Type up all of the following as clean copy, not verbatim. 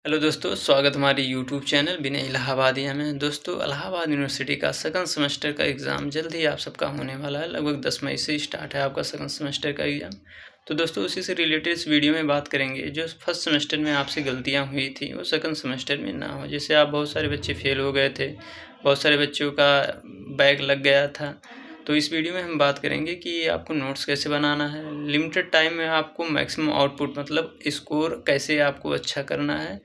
Hello दोस्तों, स्वागत हमारे यूट्यूब चैनल विनय इलाहाबादिया में। दोस्तों, इलाहाबाद यूनिवर्सिटी का सेकंड सेमेस्टर का एग्ज़ाम जल्द ही आप सबका होने वाला है। लगभग 10 मई से स्टार्ट है आपका सेकंड सेमेस्टर का एग्ज़ाम। तो दोस्तों, उसी से रिलेटेड इस वीडियो में बात करेंगे, जो फर्स्ट सेमेस्टर में आपसे गलतियाँ हुई थी वो सेकंड सेमेस्टर में ना हो। जैसे आप बहुत सारे बच्चे फेल हो गए थे, बहुत सारे बच्चों का बैक लग गया था। तो इस वीडियो में हम बात करेंगे कि आपको नोट्स कैसे बनाना है, लिमिटेड टाइम में आपको मैक्सिमम आउटपुट मतलब स्कोर कैसे आपको अच्छा करना है,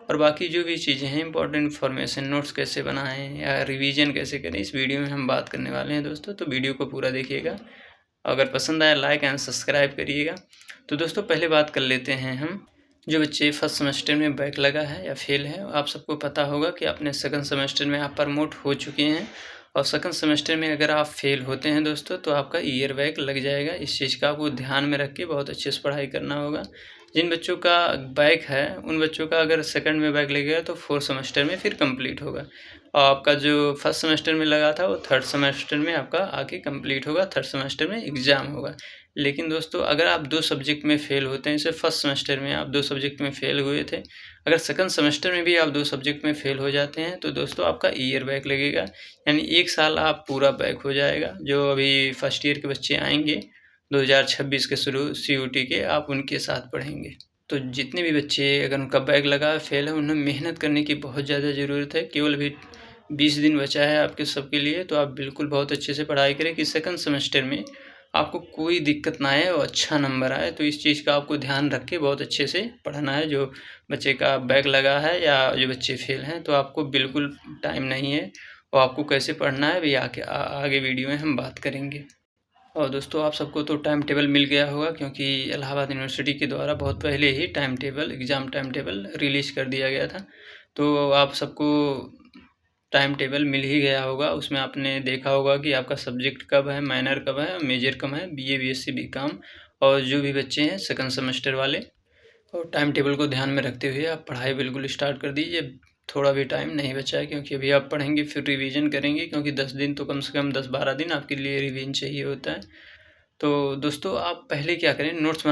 और बाकी जो भी चीज़ें हैं इंपॉर्टेंट इन्फॉर्मेशन, नोट्स कैसे बनाएं या रिवीजन कैसे करें, इस वीडियो में हम बात करने वाले हैं दोस्तों। तो वीडियो को पूरा देखिएगा, अगर पसंद आया लाइक एंड सब्सक्राइब करिएगा। तो दोस्तों, पहले बात कर लेते हैं हम, जो बच्चे फर्स्ट सेमेस्टर में बैक लगा है या फेल है, आप सबको पता होगा कि अपने सेकंड सेमेस्टर में आप प्रमोट हो चुके हैं, और सेकंड सेमेस्टर में अगर आप फेल होते हैं दोस्तों, तो आपका ईयर बैक लग जाएगा। इस चीज़ का आपको ध्यान में रख के बहुत अच्छे से पढ़ाई करना होगा। जिन बच्चों का बैक है, उन बच्चों का अगर सेकंड में बैक लगेगा तो फोर्थ सेमेस्टर में फिर कंप्लीट होगा, और आपका जो फर्स्ट सेमेस्टर में लगा था वो थर्ड सेमेस्टर में आपका आके कंप्लीट होगा, थर्ड सेमेस्टर में एग्ज़ाम होगा। लेकिन दोस्तों, अगर आप 2 सब्जेक्ट में फेल होते हैं, जैसे फर्स्ट सेमेस्टर में आप 2 सब्जेक्ट में फेल हुए थे, अगर सेकंड सेमेस्टर में भी आप 2 सब्जेक्ट में फेल हो जाते हैं, तो दोस्तों आपका ईयर बैक लगेगा, यानी 1 साल आप पूरा बैक हो जाएगा। जो अभी फर्स्ट ईयर के बच्चे आएँगे 2026 के शुरू सीयूटी के, आप उनके साथ पढ़ेंगे। तो जितने भी बच्चे अगर उनका बैक लगा है, फेल है, उन्हें मेहनत करने की बहुत ज़्यादा ज़रूरत है। केवल अभी 20 दिन बचा है आपके सबके लिए, तो आप बिल्कुल बहुत अच्छे से पढ़ाई करें कि सेकंड सेमेस्टर में आपको कोई दिक्कत ना आए और अच्छा नंबर आए। तो इस चीज़ का आपको ध्यान रख के बहुत अच्छे से पढ़ना है। जो बच्चे का बैक लगा है या जो बच्चे फेल हैं, तो आपको बिल्कुल टाइम नहीं है, और आपको कैसे पढ़ना है अभी आगे वीडियो में हम बात करेंगे। और दोस्तों, आप सबको तो टाइम टेबल मिल गया होगा, क्योंकि इलाहाबाद यूनिवर्सिटी के द्वारा बहुत पहले ही एग्ज़ाम टाइम टेबल रिलीज़ कर दिया गया था। तो आप सबको टाइम टेबल मिल ही गया होगा। उसमें आपने देखा होगा कि आपका सब्जेक्ट कब है, माइनर कब है, मेजर कब है, बीए, बीएससी, बीकॉम, और जो भी बच्चे हैं सेकंड सेमेस्टर वाले। और टाइम टेबल को ध्यान में रखते हुए आप पढ़ाई बिल्कुल स्टार्ट कर दीजिए। थोड़ा भी टाइम नहीं बचा है, क्योंकि अभी आप पढ़ेंगे फिर रिवीजन करेंगे, क्योंकि 10 दिन तो कम से कम 10-12 दिन आपके लिए रिवीजन चाहिए होता है। तो दोस्तों, आप पहले क्या करें, नोट्स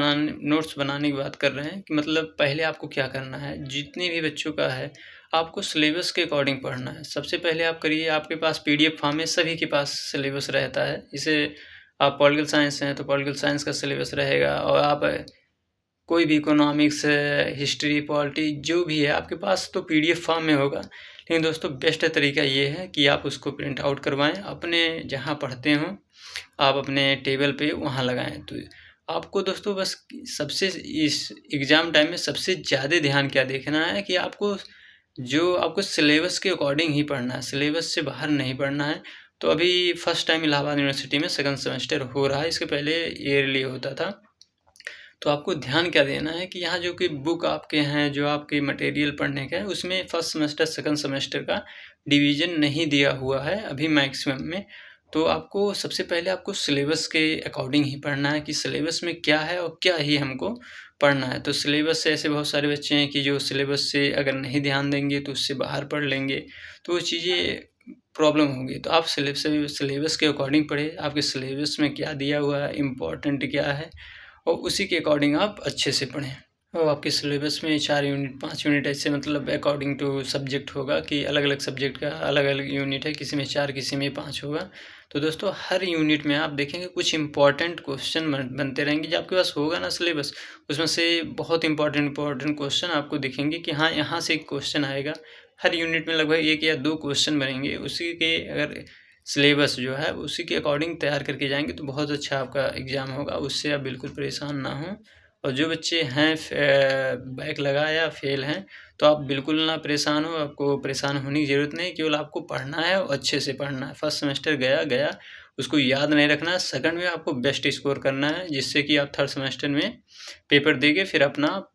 बनाने की बात कर रहे हैं कि मतलब पहले आपको क्या करना है, जितने भी बच्चों का है आपको सिलेबस के अकॉर्डिंग पढ़ना है। सबसे पहले आप करिए, आपके पास पीडीएफ फॉर्म में सभी के पास सिलेबस रहता है। जैसे आप पॉलिटिकल साइंस हैं तो पॉलिटिकल साइंस का सिलेबस रहेगा, और आप कोई भी इकोनॉमिक्स है, हिस्ट्री, पॉलिटी जो भी है आपके पास तो पीडीएफ फॉर्म में होगा। लेकिन दोस्तों, बेस्ट तरीका ये है कि आप उसको प्रिंट आउट करवाएँ, अपने जहाँ पढ़ते हों आप अपने टेबल पे वहाँ लगाएँ। तो आपको दोस्तों बस सबसे इस एग्ज़ाम टाइम में सबसे ज़्यादा ध्यान क्या देखना है कि आपको सिलेबस के अकॉर्डिंग ही पढ़ना है, सिलेबस से बाहर नहीं पढ़ना है। तो अभी फर्स्ट टाइम इलाहाबाद यूनिवर्सिटी में सेकंड सेमेस्टर हो रहा है, इसके पहले ईयरली होता था। तो आपको ध्यान क्या देना है कि यहाँ जो कि बुक आपके हैं, जो आपके मटेरियल पढ़ने का है, उसमें फर्स्ट सेमेस्टर, सेकंड सेमेस्टर का डिवीज़न नहीं दिया हुआ है अभी मैक्सिमम में। तो आपको सबसे पहले आपको सिलेबस के अकॉर्डिंग ही पढ़ना है कि सिलेबस में क्या है और क्या ही हमको पढ़ना है। तो सिलेबस से ऐसे बहुत सारे बच्चे हैं कि जो सिलेबस से अगर नहीं ध्यान देंगे तो उससे बाहर पढ़ लेंगे, तो वो चीज़ें प्रॉब्लम होगी। तो आप सिलेबस के अकॉर्डिंग पढ़िए, आपके सिलेबस में क्या दिया हुआ है, इम्पोर्टेंट क्या है, और उसी के अकॉर्डिंग आप अच्छे से पढ़ें। और आपके सिलेबस में 4 यूनिट, 5 यूनिट ऐसे मतलब अकॉर्डिंग टू सब्जेक्ट होगा कि अलग-अलग सब्जेक्ट का अलग-अलग यूनिट है, किसी में 4 किसी में 5 होगा। तो दोस्तों, हर यूनिट में आप देखेंगे कुछ इम्पोर्टेंट क्वेश्चन बनते रहेंगे। जब आपके पास होगा ना सिलेबस, उसमें से बहुत इम्पोर्टेंट क्वेश्चन आपको दिखेंगे कि हाँ, यहाँ से एक क्वेश्चन आएगा। हर यूनिट में लगभग 1 या 2 क्वेश्चन बनेंगे। उसी के अगर सिलेबस जो है उसी के अकॉर्डिंग तैयार करके जाएँगे तो बहुत अच्छा आपका एग्ज़ाम होगा, उससे आप बिल्कुल परेशान ना हों। और जो बच्चे हैं बैक लगा या फेल हैं, तो आप बिल्कुल ना परेशान हों, आपको परेशान होने की ज़रूरत नहीं, केवल आपको पढ़ना है और अच्छे से पढ़ना है। फर्स्ट सेमेस्टर गया, उसको याद नहीं रखना है, सेकंड में आपको बेस्ट स्कोर करना है, जिससे कि आप थर्ड सेमेस्टर में पेपर देके फिर अपना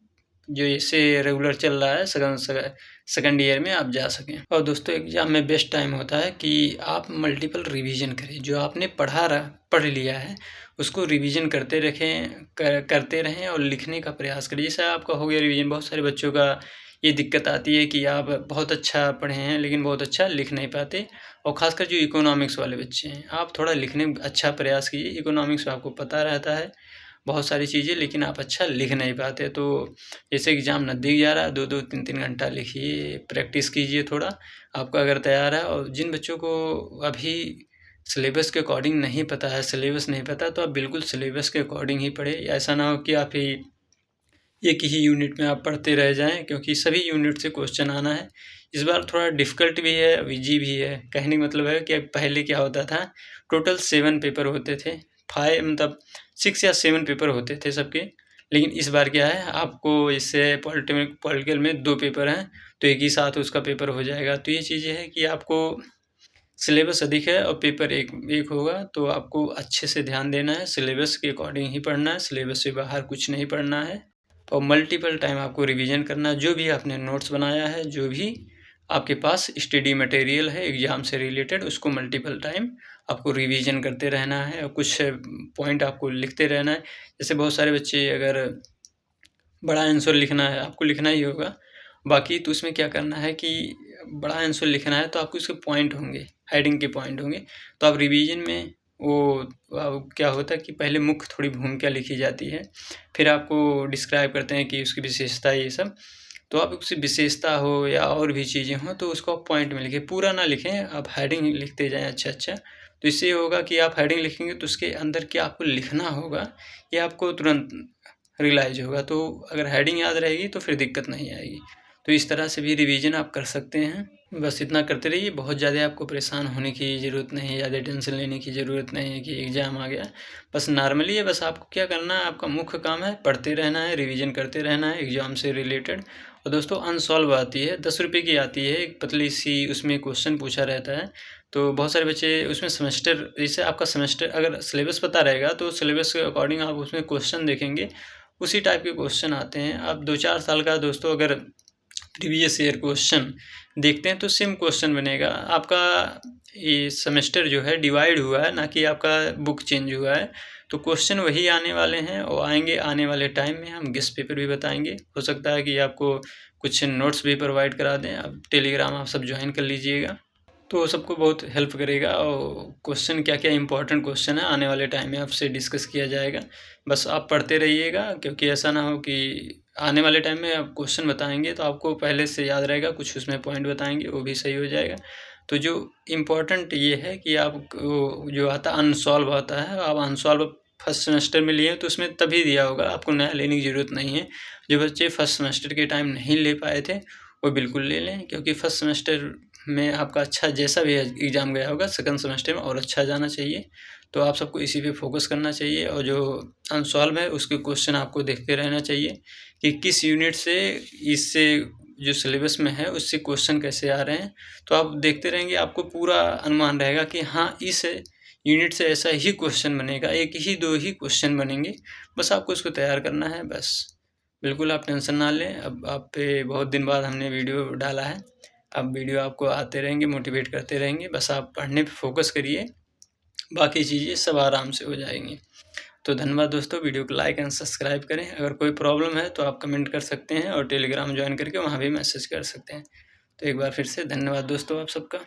जो ऐसे रेगुलर चल रहा है सेकंड ईयर में आप जा सकें। और दोस्तों, एग्ज़ाम में बेस्ट टाइम होता है कि आप मल्टीपल रिवीजन करें। जो आपने पढ़ लिया है उसको रिवीजन करते रहें और लिखने का प्रयास करें। जैसे आपका हो गया रिवीजन, बहुत सारे बच्चों का ये दिक्कत आती है कि आप बहुत अच्छा पढ़े हैं लेकिन बहुत अच्छा लिख नहीं पाते, और ख़ासकर जो इकोनॉमिक्स वाले बच्चे हैं, आप थोड़ा लिखने में अच्छा प्रयास कीजिए। इकोनॉमिक्स में आपको पता रहता है, बहुत सारी चीज़ें, लेकिन आप अच्छा लिख नहीं पाते। तो जैसे एग्ज़ाम नज़दीक जा रहा है, 2-2 3-3 घंटा लिखिए, प्रैक्टिस कीजिए थोड़ा, आपका अगर तैयार है। और जिन बच्चों को अभी सिलेबस के अकॉर्डिंग नहीं पता है, सिलेबस नहीं पता, तो आप बिल्कुल सिलेबस के अकॉर्डिंग ही पढ़ें। ऐसा ना हो कि आप ही एक ही यूनिट में आप पढ़ते रह जाएँ, क्योंकि सभी यूनिट से क्वेश्चन आना है। इस बार थोड़ा डिफ़िकल्ट भी है, ईज़ी भी है। कहने का मतलब है कि पहले क्या होता था, टोटल 7 पेपर होते थे। 5 मतलब 6 या 7 पेपर होते थे सबके। लेकिन इस बार क्या है, आपको इससे पॉलिटिकल में 2 पेपर हैं, तो एक ही साथ उसका पेपर हो जाएगा। तो ये चीज़ें हैं कि आपको सिलेबस अधिक है और पेपर एक एक होगा, तो आपको अच्छे से ध्यान देना है, सिलेबस के अकॉर्डिंग ही पढ़ना है, सिलेबस से बाहर कुछ नहीं पढ़ना है। और मल्टीपल टाइम आपको रिवीजन करना है, जो भी आपने नोट्स बनाया है, जो भी आपके पास स्टडी मटेरियल है एग्ज़ाम से रिलेटेड, उसको मल्टीपल टाइम आपको रिवीजन करते रहना है और कुछ पॉइंट आपको लिखते रहना है। जैसे बहुत सारे बच्चे अगर बड़ा आंसर लिखना है, आपको लिखना ही होगा। बाकी तो उसमें क्या करना है कि बड़ा आंसर लिखना है तो आपको उसके पॉइंट होंगे, हेडिंग के पॉइंट होंगे। तो आप रिवीजन में वो क्या होता है कि पहले मुख्य थोड़ी भूमिका लिखी जाती है, फिर आपको डिस्क्राइब करते हैं कि उसकी विशेषता ये सब। तो आप उसकी विशेषता हो या और भी चीज़ें हों तो उसको आप पॉइंट में लिखें, पूरा ना लिखें, आप हेडिंग लिखते जाएँ अच्छा-अच्छा। तो इससे ये होगा कि आप हेडिंग लिखेंगे तो उसके अंदर क्या आपको लिखना होगा, ये आपको तुरंत रियलाइज़ होगा। तो अगर हेडिंग याद रहेगी तो फिर दिक्कत नहीं आएगी। तो इस तरह से भी रिवीजन आप कर सकते हैं। बस इतना करते रहिए, बहुत ज़्यादा आपको परेशान होने की ज़रूरत नहीं है, ज़्यादा टेंशन लेने की ज़रूरत नहीं है कि एग्ज़ाम आ गया। बस नॉर्मली है, बस आपको क्या करना है, आपका मुख्य काम है पढ़ते रहना है, रिवीजन करते रहना है एग्ज़ाम से रिलेटेड। और दोस्तों अनसॉल्व आती है, 10 रुपये की आती है, एक पतली-सी उसमें क्वेश्चन पूछा रहता है। तो बहुत सारे बच्चे उसमें सेमेस्टर, जैसे आपका सेमेस्टर अगर सिलेबस पता रहेगा तो सिलेबस के अकॉर्डिंग आप उसमें क्वेश्चन देखेंगे, उसी टाइप के क्वेश्चन आते हैं। आप 2-4 साल का दोस्तों अगर प्रीवियस ईयर क्वेश्चन देखते हैं तो सेम क्वेश्चन बनेगा। आपका ये सेमेस्टर जो है डिवाइड हुआ है, ना कि आपका बुक चेंज हुआ है। तो क्वेश्चन वही आने वाले हैं और आएँगे, आने वाले टाइम में हम गेस्ट पेपर भी बताएँगे। हो सकता है कि आपको कुछ नोट्स भी प्रोवाइड करा दें। अब टेलीग्राम आप सब जॉइन कर लीजिएगा, तो सबको बहुत हेल्प करेगा। और क्वेश्चन क्या-क्या इम्पोर्टेंट क्वेश्चन है आने वाले टाइम में आपसे डिस्कस किया जाएगा। बस आप पढ़ते रहिएगा, क्योंकि ऐसा ना हो कि आने वाले टाइम में आप क्वेश्चन बताएँगे तो आपको पहले से याद रहेगा, कुछ उसमें पॉइंट बताएँगे वो भी सही हो जाएगा। तो जो इम्पोर्टेंट ये है कि आपको जो आता है अनसॉल्व आता है, आप अनसॉल्व फर्स्ट सेमेस्टर में लिए तो उसमें तभी दिया होगा, आपको नया लेने की ज़रूरत नहीं है। जो बच्चे फर्स्ट सेमेस्टर के टाइम नहीं ले पाए थे, वो बिल्कुल ले लें, क्योंकि फर्स्ट सेमेस्टर में आपका अच्छा जैसा भी एग्ज़ाम गया होगा, सेकंड सेमेस्टर में और अच्छा जाना चाहिए। तो आप सबको इसी पे फ़ोकस करना चाहिए और जो अनसॉल्व है उसके क्वेश्चन आपको देखते रहना चाहिए कि किस यूनिट से इससे जो सिलेबस में है उससे क्वेश्चन कैसे आ रहे हैं। तो आप देखते रहेंगे, आपको पूरा अनुमान रहेगा कि हाँ, इस यूनिट से ऐसा ही क्वेश्चन बनेगा, 1 ही 2 ही क्वेश्चन बनेंगे। बस आपको उसको तैयार करना है बस। बिल्कुल आप टेंशन ना लें, अब आप पे बहुत दिन बाद हमने वीडियो डाला है। अब वीडियो आपको आते रहेंगे, मोटिवेट करते रहेंगे, बस आप पढ़ने पे फ़ोकस करिए, बाकी चीज़ें सब आराम से हो जाएँगी। तो धन्यवाद दोस्तों, वीडियो को लाइक एंड सब्सक्राइब करें। अगर कोई प्रॉब्लम है तो आप कमेंट कर सकते हैं और टेलीग्राम जॉइन करके वहाँ भी मैसेज कर सकते हैं। तो एक बार फिर से धन्यवाद दोस्तों आप सबका।